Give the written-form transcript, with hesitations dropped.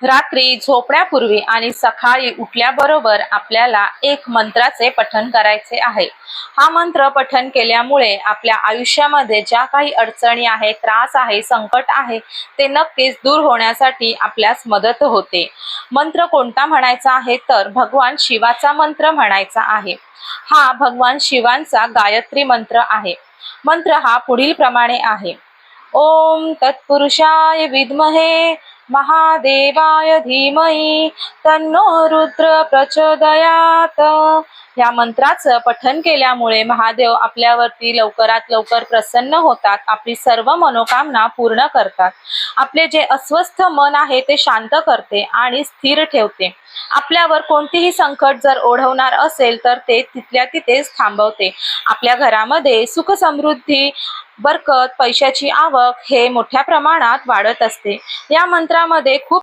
रात्री झोपण्यापूर्वी आणि सकाळी उठल्याबरोबर आपल्याला एक मंत्राचे पठण करायचे आहे। हा मंत्र पठण केल्यामुळे आपल्या आयुष्यामध्ये ज्या काही अडचणी आहेत, त्रास आहे, संकट आहे, ते नक्कीच दूर होण्यासाठी आपल्यास मदत होते। मंत्र कोणता म्हणायचा आहे तर भगवान शिवाचा मंत्र म्हणायचा आहे। हा भगवान शिवांचा गायत्री मंत्र आहे। मंत्र हा पुढील प्रमाणे आहे। ओम तत्पुरुषाय विद्महे महादेवाय धीमहि तन्नो रुद्र प्रचोदयात। या मंत्राचं पठण केल्यामुळे महादेव आपल्यावरती लवकरात लवकर प्रसन्न होतात, आपली सर्व मनोकामना पूर्ण करतात। आपले जे अस्वस्थ मन आहे ते शांत करते आणि स्थिर ठेवते। आपल्यावर कोणतीही संकट जर ओढवणार असेल तर ते तिथल्या तिथेच थांबवते। आपल्या घरामध्ये सुख समृद्धी, बरकत, पैशाची आवक हे मोठ्या प्रमाणात वाढत असते। या मंत्रामध्ये खूप